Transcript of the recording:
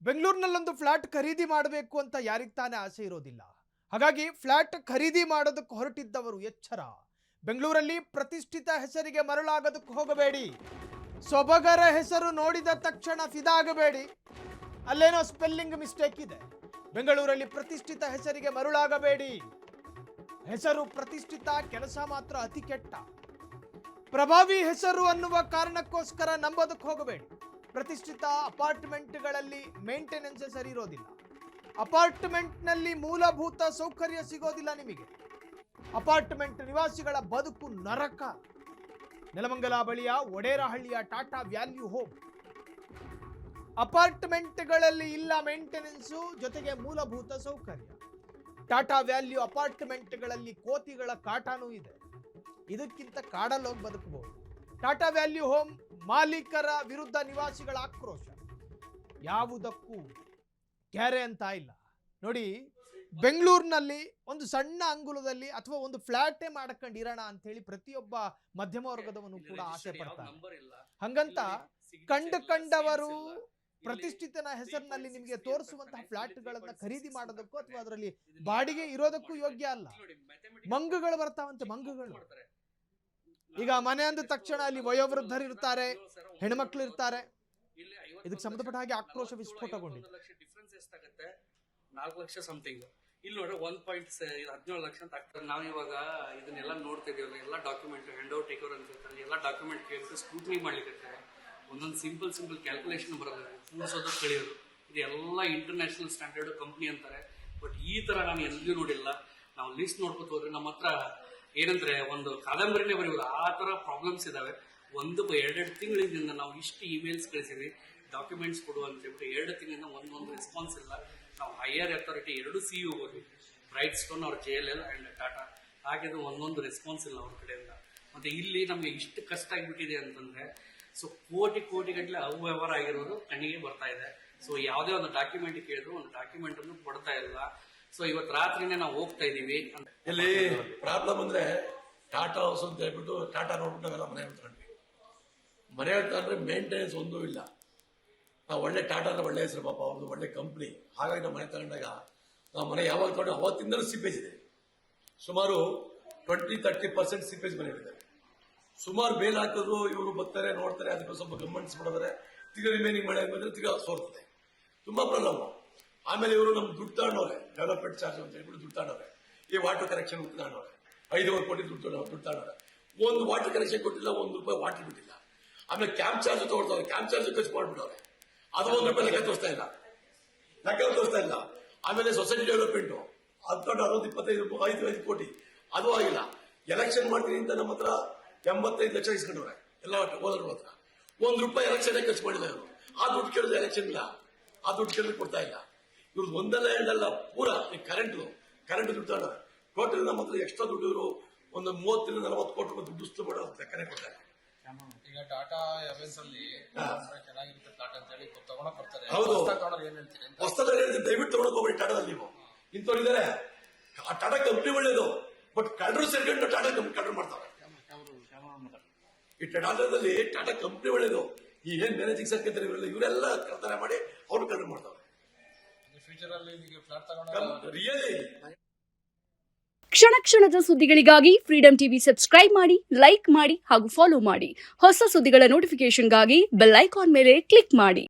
ಬೆಂಗಳೂರಿನಲ್ಲೊಂದು flat ಖರೀದಿ ಮಾಡಬೇಕು ಅಂತ ಯಾರಿಗೆ ತಾನೇ ಆಸೆ ಇರೋದಿಲ್ಲ. ಹಾಗಾಗಿ ಫ್ಲಾಟ್ ಖರೀದಿ ಮಾಡೋದಕ್ಕೆ ಹೊರಟಿದ್ದವರು ಎಚ್ಚರ. ಬೆಂಗಳೂರಲ್ಲಿ ಪ್ರತಿಷ್ಠಿತ ಹೆಸರಿಗೆ ಮರಳಾಗೋದಕ್ಕೆ ಹೋಗಬೇಡಿ. ಸೊಬಗರ ಹೆಸರು ನೋಡಿದ ತಕ್ಷಣ ಫಿದಾಗಬೇಡಿ. ಅಲ್ಲೇನೋ ಸ್ಪೆಲ್ಲಿಂಗ್ ಮಿಸ್ಟೇಕ್ ಇದೆ. ಬೆಂಗಳೂರಲ್ಲಿ ಪ್ರತಿಷ್ಠಿತ ಹೆಸರಿಗೆ ಮರುಳಾಗಬೇಡಿ. ಹೆಸರು ಪ್ರತಿಷ್ಠಿತ, ಕೆಲಸ ಮಾತ್ರ ಅತಿ ಕೆಟ್ಟ. ಪ್ರಭಾವಿ ಹೆಸರು ಅನ್ನುವ ಕಾರಣಕ್ಕೋಸ್ಕರ ನಂಬೋದಕ್ಕೆ ಹೋಗಬೇಡಿ. ಪ್ರತಿಷ್ಠಿತ ಅಪಾರ್ಟ್ಮೆಂಟ್ಗಳಲ್ಲಿ ಮೇಂಟೆನೆನ್ಸ್ ಸರಿ ಇರೋದಿಲ್ಲ. ಅಪಾರ್ಟ್ಮೆಂಟ್ನಲ್ಲಿ ಮೂಲಭೂತ ಸೌಕರ್ಯ ಸಿಗೋದಿಲ್ಲ ನಿಮಗೆ. ಅಪಾರ್ಟ್ಮೆಂಟ್ ನಿವಾಸಿಗಳ ಬದುಕು ನರಕ. ನೆಲಮಂಗಲ ಬಳಿಯ ಒಡೇರಹಳ್ಳಿಯ ಟಾಟಾ ವ್ಯಾಲ್ಯೂ ಹೋಮ್ ಅಪಾರ್ಟ್ಮೆಂಟ್ಗಳಲ್ಲಿ ಇಲ್ಲ ಮೇಂಟೆನೆನ್ಸು, ಜೊತೆಗೆ ಮೂಲಭೂತ ಸೌಕರ್ಯ. ಟಾಟಾ ವ್ಯಾಲ್ಯೂ ಅಪಾರ್ಟ್ಮೆಂಟ್ಗಳಲ್ಲಿ ಕೋತಿಗಳ ಕಾಟನೂ ಇದೆ. ಇದಕ್ಕಿಂತ ಕಾಡಲ್ಲಿ ಹೋಗಿ ಬದುಕಬಹುದು. ಟಾಟಾ ವ್ಯಾಲ್ಯೂ ಹೋಮ್ ಮಾಲೀಕರ ವಿರುದ್ಧ ನಿವಾಸಿಗಳ ಆಕ್ರೋಶ. ಯಾವುದಕ್ಕೂ ಕ್ಯಾರೆ ಅಂತ ಇಲ್ಲ ನೋಡಿ. ಬೆಂಗಳೂರಿನಲ್ಲಿ ಒಂದು ಸಣ್ಣ ಅಂಗುಲದಲ್ಲಿ ಅಥವಾ ಒಂದು ಫ್ಲಾಟೇ ಮಾಡ್ಕೊಂಡಿರೋಣ ಅಂತ ಹೇಳಿ ಪ್ರತಿಯೊಬ್ಬ ಮಧ್ಯಮ ವರ್ಗದವನು ಕೂಡ ಆಸೆ ಪಡ್ತಾರೆ. ಹಂಗಂತ ಕಂಡವರು ಪ್ರತಿಷ್ಠಿತನ ಹೆಸರಿನಲ್ಲಿ ನಿಮಗೆ ತೋರಿಸುವಂತಹ ಫ್ಲಾಟ್ಗಳನ್ನ ಖರೀದಿ ಮಾಡೋದಕ್ಕೂ ಅಥವಾ ಅದರಲ್ಲಿ ಬಾಡಿಗೆ ಇರೋದಕ್ಕೂ ಯೋಗ್ಯ ಅಲ್ಲ. ಮಂಗಗಳು ಬರ್ತಾವಂತೆ, ಮಂಗಗಳು. ಈಗ ಮನೆ ಅಂದ ತಕ್ಷಣ ಅಲ್ಲಿ ವಯೋವೃದ್ಧರು ಇರ್ತಾರೆ, ಹೆಣ್ಮಕ್ಳು ಇರ್ತಾರೆ. ಇದಕ್ಕೆ ಸಂಬಂಧಪಟ್ಟ ಹಾಗೆ ಆಕ್ರೋಶ ವಿಸ್ಫೋಟಗೊಂಡಿದೆ. 4 ಲಕ್ಷ ಸಮಥಿಂಗ್. ಇಲ್ಲಿ ನೋಡ್ರೆ 1.17 ಲಕ್ಷ ಅಂತ ಆಗ್ತದೆ. ನಾವು ಇವಾಗ ಇದನ್ನೆಲ್ಲ ನೋಡ್ತಾ ಇದೀವಲ್ಲ, ಎಲ್ಲ document hand out take over ಅಂತ ಹೇಳ್ತಾರೆ. ಎಲ್ಲ ಡಾಕ್ಯುಮೆಂಟ್ ಕೇಳಿದ್ರೆ ಸ್ಕ್ರೂಟ್ನಿ ಮಾಡ್ಲಿಕ್ಕೆ ಒಂದೊಂದು ಸಿಂಪಲ್ ಕ್ಯಾಲ್ಕುಲೇಷನ್ ಬರೋದು, ಕೂಡಿಸೋದು ಕಳಿಯೋದು. ಇದು ಎಲ್ಲ ಇಂಟರ್ನ್ಯಾಷನಲ್ ಸ್ಟ್ಯಾಂಡರ್ಡ್ ಕಂಪ್ನಿ ಅಂತಾರೆ. ಬಟ್ ಈ ತರ ನಾನು ಎಲ್ಲಿಯೂ ನೋಡಿಲ್ಲ. ನಾವು ಲಿಸ್ಟ್ ನೋಡ್ಕೊತ ಹೋದ್ರೆ ನಮ್ಮ ಹತ್ರ ಏನಂದ್ರೆ ಒಂದು ಕಾದಂಬರಿನೇ ಬರೆಯೋದು, ಆ ತರ ಪ್ರಾಬ್ಲಮ್ಸ್ ಇದಾವೆ. ಎರಡು ತಿಂಗಳಿಂದ ನಾವು ಇಷ್ಟು ಇಮೇಲ್ಸ್ ಕಳಿಸಿದ್ವಿ, ಡಾಕ್ಯುಮೆಂಟ್ಸ್ ಕೊಡು ಅಂತ ಹೇಳ್ಬಿಟ್ಟು 2 ತಿಂಗಳಿಂದ ಒಂದೊಂದು ರೆಸ್ಪಾನ್ಸ್ ಇಲ್ಲ. ನಾವು ಹೈಯರ್ ಅಥಾರಿಟಿ 2 ಸಿಇಒ ಹೋದ್ವಿ, ಬ್ರೈಟ್ ಸ್ಟೋನ್ ಅವ್ರ JLL ಅಂಡ್ ಟಾಟಾ. ಹಾಗೆ ಒಂದೊಂದು ರೆಸ್ಪಾನ್ಸ್ ಇಲ್ಲ ಅವ್ರ ಕಡೆಯಿಂದ. ಮತ್ತೆ ಇಲ್ಲಿ ನಮ್ಗೆ ಇಷ್ಟು ಕಷ್ಟ ಆಗಿಬಿಟ್ಟಿದೆ ಅಂತಂದ್ರೆ, ಸೊ ಕೋಟಿ ಗಟ್ಟಲೆ ಅವ್ಯವಹಾರ ಆಗಿರೋದು ಕಣ್ಣಿಗೆ ಬರ್ತಾ ಇದೆ. ಸೊ ಯಾವುದೇ ಒಂದು ಡಾಕ್ಯುಮೆಂಟ್ ಕೇಳಿದ್ರು ಒಂದು ಡಾಕ್ಯುಮೆಂಟ್ ಅನ್ನು ಕೊಡ್ತಾ ಇಲ್ಲ. ಸೊ ಇವತ್ತು ರಾತ್ರಿನೇ ನಾವು ಹೋಗ್ತಾ ಇದೀವಿ. ಇಲ್ಲಿ ಪ್ರಾಬ್ಲಮ್ ಅಂದ್ರೆ ಟಾಟಾ ಹೌಸ್ ಅಂತ ಹೇಳ್ಬಿಟ್ಟು ಟಾಟಾ ನೋಡ್ಬಿಟ್ಟು ನಾವೆಲ್ಲ ಮನೆ ಹೇಳ್ಕೊಂಡ್ವಿ. ಮನೆ ಹೇಳ್ಕೊಂಡ್ರೆ ಮೇಂಟೆನೆನ್ಸ್ ಒಂದೂ ಇಲ್ಲ. ನಾವು ಒಳ್ಳೆ ಟಾಟಾ ಅಂದ್ರೆ ಒಳ್ಳೆ ಹೆಸರು, ಪಾಪ ಅವ್ರದ್ದು ಒಳ್ಳೆ ಕಂಪ್ನಿ. ಹಾಗಾಗಿ ನಾವು ಮನೆ ತಗೊಂಡಾಗ ನಾವು ಮನೆ ಯಾವಾಗ ತಗೊಂಡು ಅವತ್ತಿಂದಲೂ ಸಿಪೇಜ್ ಇದೆ. ಸುಮಾರು 20-30% ಸಿಪೇಜ್ ಮನೆ ಇದ್ದಾರೆ. ಸುಮಾರು ಬೇಲ್ ಹಾಕಿದ್ರು ಇವರು ಬರ್ತಾರೆ, ನೋಡ್ತಾರೆ, ಅದಕ್ಕೆ ಸ್ವಲ್ಪ ಗಮನಿಸ್ಬಿಡೋದ್ರೆ ತಿರ್ಗಾ ರಿಮೈನಿಂಗ್ ಮಳೆ ಬಂದ್ರೆ ತಿರ್ಗಾ ಸೋರ್ತದೆ. ತುಂಬಾ ಪ್ರಾಬ್ಲಮ್. ಆಮೇಲೆ ಇವರು ನಮ್ಗೆ ದುಡ್ಡು ತಗೊಂಡವ್ರೆ, ಡೆವಲಪ್ಮೆಂಟ್ ಚಾರ್ಜ್ ಅಂತ ಹೇಳ್ಬಿಟ್ಟು ದುಡ್ಡು ತಗೊಂಡವ್ರೆ. ಈ ವಾಟರ್ ಕನೆಕ್ಷನ್ ತಗೊಂಡವ್ರೆ, 5 ಕೋಟಿ ದುಡ್ಡು ತಗೊಂಡವ್ರೆ. ಒಂದು ವಾಟರ್ ಕನೆಕ್ಷನ್ ಕೊಟ್ಟಿಲ್ಲ, ₹1 ವಾಟರ್ ಬಿಟ್ಟಿಲ್ಲ. ಆಮೇಲೆ ಕ್ಯಾಂಪ್ ಚಾರ್ಜ್ ತಗೊಳ್ತಾರೆ, ಕ್ಯಾಂಪ್ ಚಾರ್ಜ್ ಖರ್ಚು ಮಾಡ್ಬಿಟ್ಟವ್ರೆ. ಅದು ₹1 ಲೆಕ್ಕ ತೋರಿಸ್ತಾ ಇಲ್ಲ. ಆಮೇಲೆ ಸೊಸೈಟಿ ಡೆವಲಪ್ಮೆಂಟ್ ಅದು ತಗೊಂಡು 25 ಕೋಟಿ, ಅದು ಆಗಿಲ್ಲ. ಎಲೆಕ್ಷನ್ ಮಾಡ್ತೀನಿ ಅಂತ ನಮ್ಮ ಹತ್ರ 85 ಲಕ್ಷ ಇಸ್ಕೊಂಡವ್ರೆ ಎಲ್ಲ ಹೋದ್ರ ಹತ್ರ. ₹1 ಎಲೆಕ್ಷನ್ ಖರ್ಚು ಮಾಡಿಲ್ಲ ಇವರು. ಆ ದುಡ್ಡು ಕೇಳಿದ್ರೆ ಎಲೆಕ್ಷನ್ ಇಲ್ಲ, ಆ ದುಡ್ಡು ಕೇಳಿದ್ರೆ ಕೊಡ್ತಾ ಇಲ್ಲ. ಇವ್ರದ್ದು ಒಂದಲ್ಲ ಎರಡಲ್ಲ ಪೂರ ಕರೆಂಟ್ ದುಡ್ಡು ತಗೊಂಡ್ರೆ ಟೋಟಲ್ ನಮ್ಮ ಹತ್ರ ಎಕ್ಸ್ಟ್ರಾ ದುಡ್ಡು ಇವರು ಒಂದು 30-40 ಕೋಟಿ ರೂಪಾಯಿ ದುಡ್ಡು ಮಾಡೋ ಲೆಕ್ಕನೆ ಕೊಡ್ತಾರೆ. ಈಗ ಟಾಟಾ ಎವೆನ್ಸ್ ಅಲ್ಲಿ ಚೆನ್ನಾಗಿರುತ್ತೆ ಫ್ಲಾಟ್ ಅಂತ ಹೇಳಿ ತಗೊಂಡ ಬರ್ತಾರೆ. ಹೌದು, ಹೊಸದಾಗಿ ಹೇಳ್ತೀನಿ, ದಯವಿಟ್ಟು ತಗೊಂಡೋಗಿ ಹೋಗ್ಬೇಡಿ ಟಾಟಾದಲ್ಲಿ. ನೀವು ಇಂಥವ್ರಿದ್ದಾರೆ. ಟಾಟಾ ಕಂಪ್ನಿ ಒಳ್ಳೇದು, ಬಟ್ ಕಳ್ಳರು ಸೇರ್ಕೊಂಡು ಟಾಟಾ ಕಂಪ್ನಿ ಕಳ್ಳರು ಮಾಡ್ತಾರೆ. ಈ ಟಾಟಾದಲ್ಲಿ ಟಾಟಾ ಕಂಪ್ನಿ ಒಳ್ಳೇದು. ಈ ಏನ್ ಮ್ಯಾನೇಜಿಂಗ್ ಸರ್ಕಿದ್ದಾರೆ ಇವರೆಲ್ಲ ಕಳ್ತನ ಮಾಡಿ ಅವ್ರು ಕಳ್ಳರು ಮಾಡ್ತಾರೆ. ಫ್ಯೂಚರ್ ಅಲ್ಲಿ ಫ್ಲಾಟ್ ತಗೊಂಡು ರಿಯಲಿ ಕ್ಷಣ ಕ್ಷಣದ ಸುದ್ದಿಗಳಿಗಾಗಿ ಫ್ರೀಡಂ ಟಿವಿ ಸಬ್ಸ್ಕ್ರೈಬ್ ಮಾಡಿ, ಲೈಕ್ ಮಾಡಿ ಹಾಗೂ ಫಾಲೋ ಮಾಡಿ. ಹೊಸ ಸುದ್ದಿಗಳ ನೋಟಿಫಿಕೇಶನ್ಗಾಗಿ ಬೆಲ್ ಐಕಾನ್ ಮೇಲೆ ಕ್ಲಿಕ್ ಮಾಡಿ.